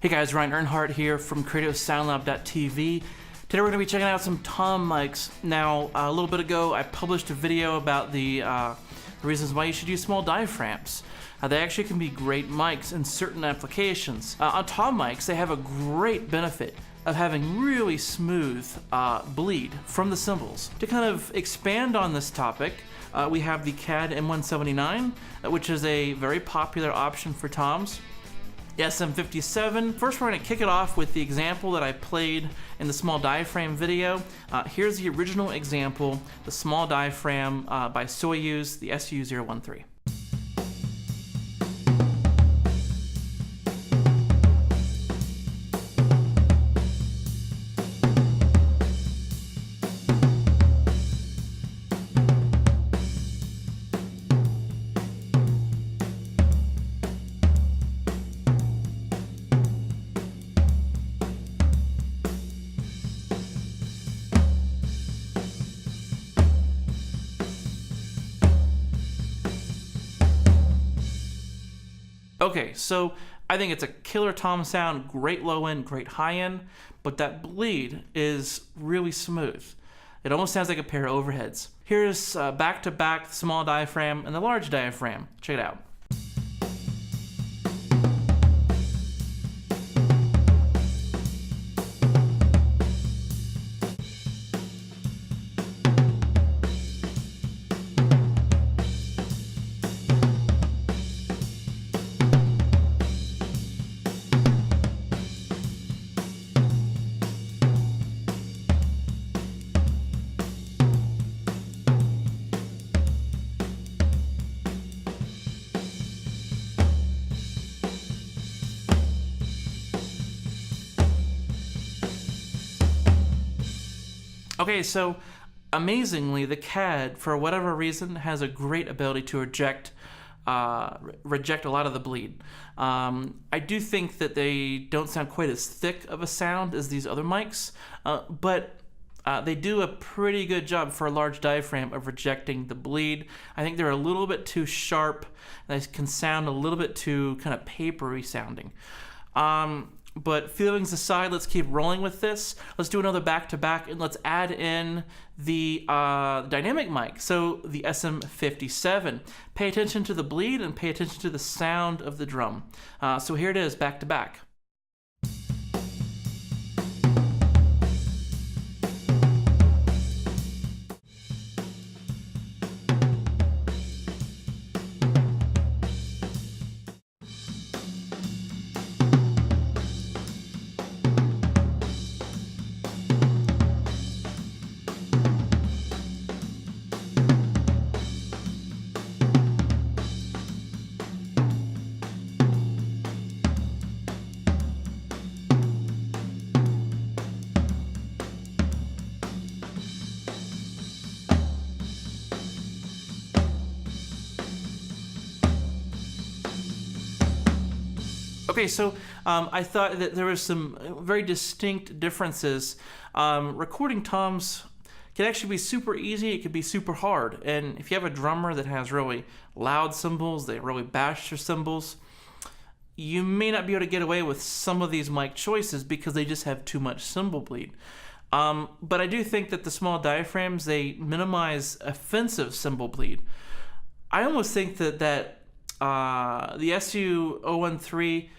Hey guys, Ryan Earnhardt here from CreativeSoundLab.tv. Today we're going to be checking out some tom mics. Now, a little bit ago I published a video about the reasons why you should use small diaphragms. They actually can be great mics in certain applications. On tom mics, they have a great benefit of having really smooth bleed from the cymbals. To kind of expand on this topic, we have the CAD M179, which is a very popular option for toms. The SM57. First, we're going to kick it off with the example that I played in the small diaphragm video. Here's the original example, the small diaphragm by Soyuz, the SU013. Okay, so I think it's a killer tom sound, great low end, great high end, but that bleed is really smooth. It almost sounds like a pair of overheads. Here's back-to-back small diaphragm and the large diaphragm. Check it out. Okay, so amazingly, the CAD, for whatever reason, has a great ability to reject a lot of the bleed. I do think that they don't sound quite as thick of a sound as these other mics, but they do a pretty good job for a large diaphragm of rejecting the bleed. I think they're a little bit too sharp. They can sound a little bit too kind of papery sounding. But feelings aside, let's keep rolling with this. Let's do another back-to-back, and let's add in the dynamic mic, so the SM57. Pay attention to the bleed and pay attention to the sound of the drum. So here it is, back-to-back. Okay, so I thought that there was some very distinct differences. Recording toms can actually be super easy, it could be super hard. And if you have a drummer that has really loud cymbals, they really bash their cymbals, you may not be able to get away with some of these mic choices because they just have too much cymbal bleed. But I do think that the small diaphragms, they minimize offensive cymbal bleed. I almost think that the SU013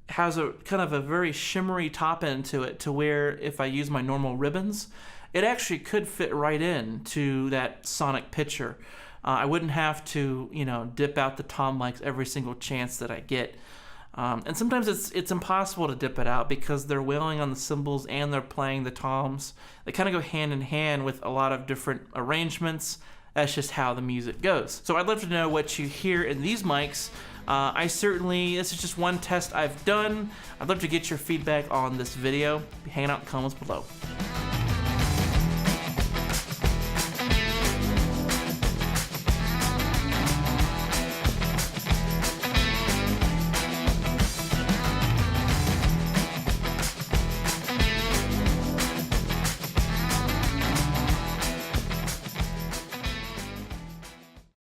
has a kind of a very shimmery top end to it, to where if I use my normal ribbons, it actually could fit right in to that sonic picture. I wouldn't have to, dip out the tom mics every single chance that I get. And sometimes it's impossible to dip it out because they're wailing on the cymbals and they're playing the toms. They kind of go hand in hand with a lot of different arrangements. That's just how the music goes. So I'd love to know what you hear in these mics. This is just one test I've done. I'd love to get your feedback on this video. Be hanging out in the comments below.